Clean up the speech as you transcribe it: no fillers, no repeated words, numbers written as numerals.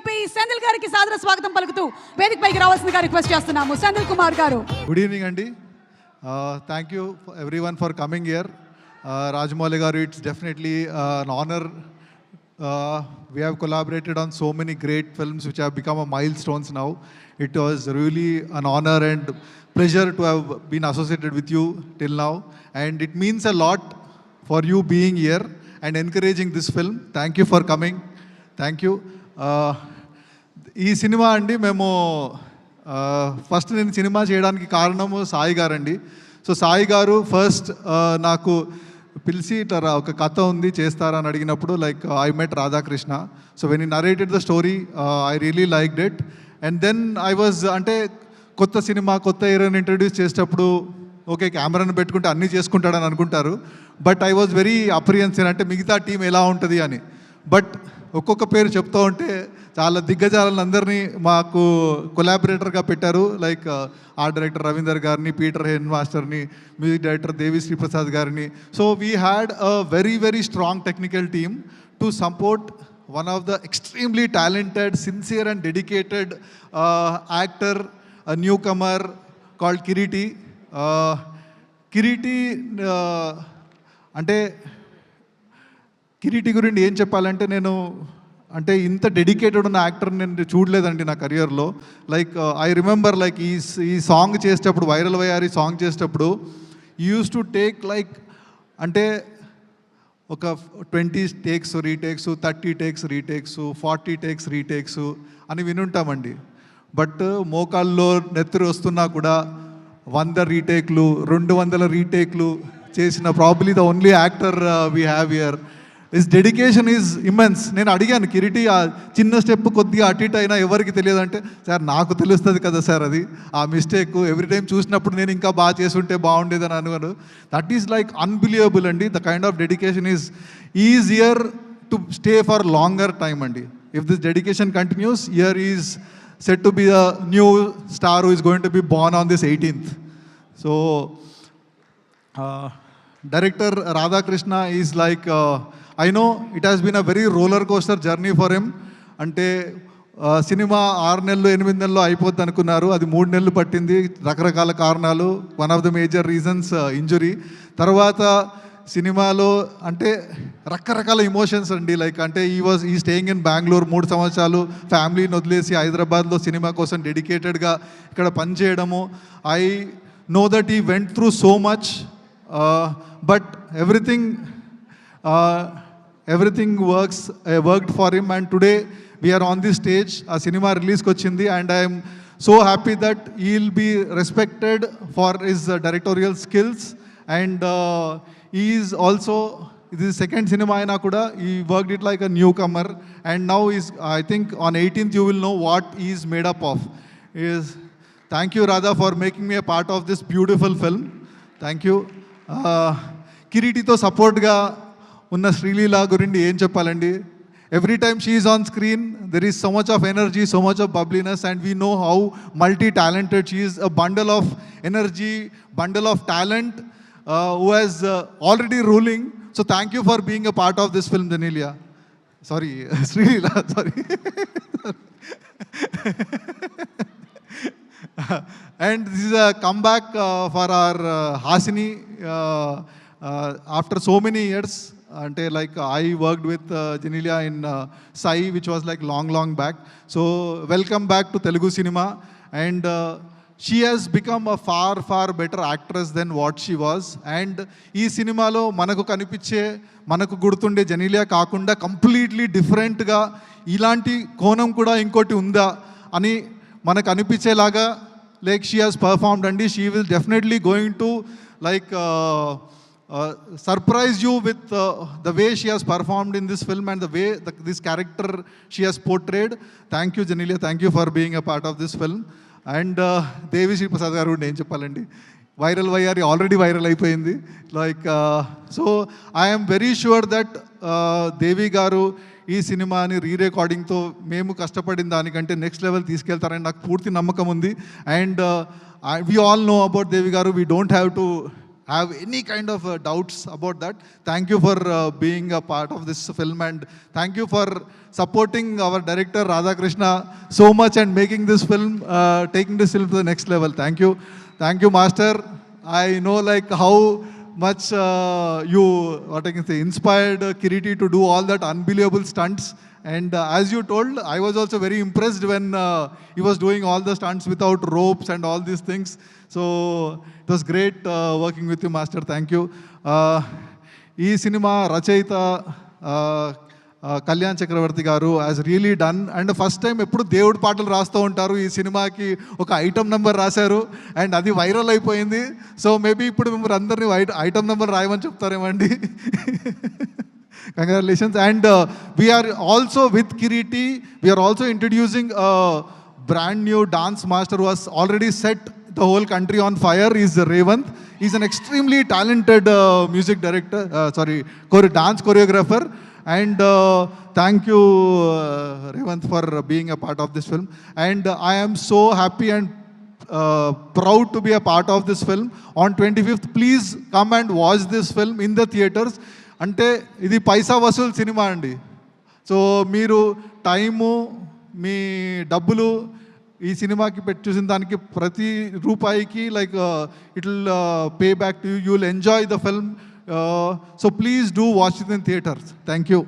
DOP Senthil గారికి సాదర స్వాగతం పలుకుతూ వేదిక పైకి రావాల్సిందిగా రిక్వెస్ట్ చేస్తున్నాము. సెంధిల్ కుమార్ గారు. గుడ్ ఈవినింగ్ అండి. Thank you everyone for coming here. Rajamouli గారు, it's definitely an honor. We have collaborated on so many great films which have become a milestones now. It was really an honor and pleasure to have been associated with you till now, and it means a lot for you being here and encouraging this film. Thank you for coming. Thank you. ఈ cinema అండి, మేము first నేను cinema చేయడానికి కారణము సాయి గారు అండి. So Sai గారు first నాకు పిలిచి ఇట్లా ఒక కథ ఉంది చేస్తారా అని అడిగినప్పుడు like I met Radhakrishna. So when he narrated the story I really liked it. And then I was అంటే కొత్త సినిమా కొత్త హీరోని ఇంట్రడ్యూస్ చేసేటప్పుడు ఓకే కెమెరాను పెట్టుకుంటే అన్నీ చేసుకుంటాడని అనుకుంటారు. బట్ ఐ వాజ్ వెరీ అప్రిహెన్సివ్, అంటే మిగతా టీం ఎలా ఉంటుంది అని. బట్ ఒక్కొక్క పేరు చెప్తూ ఉంటే చాలా దిగ్గజాలను అందరినీ మాకు కొలాబరేటర్గా పెట్టారు. లైక్ ఆర్ట్ డైరెక్టర్ రవీందర్ గారిని, పీటర్ హెన్ మాస్టర్ని, మ్యూజిక్ డైరెక్టర్ దేవి శ్రీప్రసాద్ గారిని. So we had a very very strong technical team to support one of the extremely talented, sincere and dedicated actor, a newcomer called Kiriti. Kiriti అంటే కిరీటి గురించి ఏం చెప్పాలంటే, నేను అంటే ఇంత డెడికేటెడ్ ఉన్న యాక్టర్ నేను చూడలేదండి నా కెరియర్లో. లైక్ ఐ రిమెంబర్ లైక్ ఈ సాంగ్ చేసేటప్పుడు, వైరల్ వయ్యారి సాంగ్ చేసేటప్పుడు యూస్ టు టేక్ లైక్ అంటే ఒక 20 takes retakes, 30 takes retakes, 40 takes retakes అని వినుంటామండి. బట్ మోకాల్లో నెత్తురు వస్తున్నా కూడా 100 రీటేక్లు, 200 రీటేక్లు చేసిన probably the only actor we have here. His dedication is immense. నేను అడిగాను కిరీటి, ఆ చిన్న స్టెప్ కొద్దిగా అటు ఇటు అయినా ఎవరికి తెలియదంటే, సార్ నాకు తెలుస్తుంది కదా సార్ అది ఆ మిస్టేక్ ఎవ్రీ టైం చూసినప్పుడు నేను ఇంకా బాగా చేసుంటే బాగుండేదని అనుకోను. దట్ ఈస్ లైక్ అన్బిలీవబుల్ అండి. The kind of dedication is easier to stay for longer time అండి. If this dedication continues, year is set to be the new star who is going to be born on this 18th. So director Radhakrishna is like I know it has been a very roller coaster journey for him. అంటే cinema 6 నెలలు 8 నెలలు అయిపోద్ది అనుకున్నారు, అది 3 నెలలు పట్టింది. రకరకాల కారణాలు, one of the major reasons injury. తర్వాత సినిమాలో అంటే రకరకాల ఇమోషన్స్ అండి. లైక్ అంటే ఈ స్టేయింగ్ ఇన్ బెంగళూరు 3 సంవత్సరాలు ఫ్యామిలీని వదిలేసి హైదరాబాద్లో సినిమా కోసం డెడికేటెడ్గా ఇక్కడ పనిచేయడము. I know that he went through so much, but everything worked for him, and today we are on this stage. A cinema release kochindi, and I am so happy that he will be respected for his directorial skills, and he is also, this is second cinema aina kuda he worked it like a newcomer, and now is I think on 18th you will know what he is made up of. Thank you Radha for making me a part of this beautiful film. Thank you. కిరీటితో సపోర్ట్గా ఉన్న శ్రీలీల గురించి ఏం చెప్పాలండి. Every time she is on screen there is so much of energy, so much of bubbliness, and we know how multi talented she is. A bundle of energy, bundle of talent who has already ruling. So thank you for being a part of this film Genelia. Sorry Sreeleela, sorry. And this is a comeback for our Hasini after so many years. Ante like I worked with Genelia in Sai, which was like long back. So welcome back to Telugu cinema, and she has become a far better actress than what she was. And ee cinema lo manaku kanipiche, manaku gurtunde Genelia kaakunda completely different ga ilanti konam kuda inkoti unda ani manaku అనిపించేలాగా like she has performed, and she will definitely going to like surprise you with the way she has performed in this film and the way this character she has portrayed. Thank you Genelia, thank you for being a part of this film. And Devi Sri Prasad గారు ఏం చెప్పాలండి, viral వయ్యారి already viral అయిపోయింది. Like so I'm very sure that Devi గారు ఈ సినిమాని రీరికార్డింగ్తో మేము కష్టపడిన దానికంటే నెక్స్ట్ లెవెల్ తీసుకెళ్తారని నాకు పూర్తి నమ్మకం ఉంది. And we all know about Devi గారు. We don't have to have any kind of doubts about that. Thank you for being a part of this film, and thank you for supporting our director Radhakrishna so much and making this film, taking this film to the next level. Thank you, Master. I know like how much you, what I can say, inspired Kiriti to do all that unbelievable stunts. And as you told, I was also very impressed when he was doing all the stunts without ropes and all these things. So it was great working with you, Master. Thank you. ఈ cinema రచయిత కళ్యాణ్ చక్రవర్తి గారు has really done, and first time ఎప్పుడు దేవుడి పాటలు రాస్తూ ఉంటారు. ఈ సినిమాకి ఒక ఐటమ్ నెంబర్ రాశారు అండ్ అది వైరల్ అయిపోయింది. సో మేబీ ఇప్పుడు మిమ్మల్ని అందరినీ ఐటమ్ నెంబర్ రాయమని చెప్తారేమండి. Congratulations. And we are also with Kiriti, we are also introducing a brand new dance master who has already set the whole country on fire. Is Revant. He's an extremely talented music director, dance choreographer. And thank you, Revant, for being a part of this film. And I am so happy and proud to be a part of this film. On 25th, please come and watch this film in the theaters. అంటే ఇది పైసా వసూలు cinema అండి. So మీరు time, మీ డబ్బులు ఈ సినిమాకి పెట్టి చూసిన దానికి ప్రతి రూపాయికి like it will pay back to you. You will enjoy the film. So please do watch it in theatres. Thank you.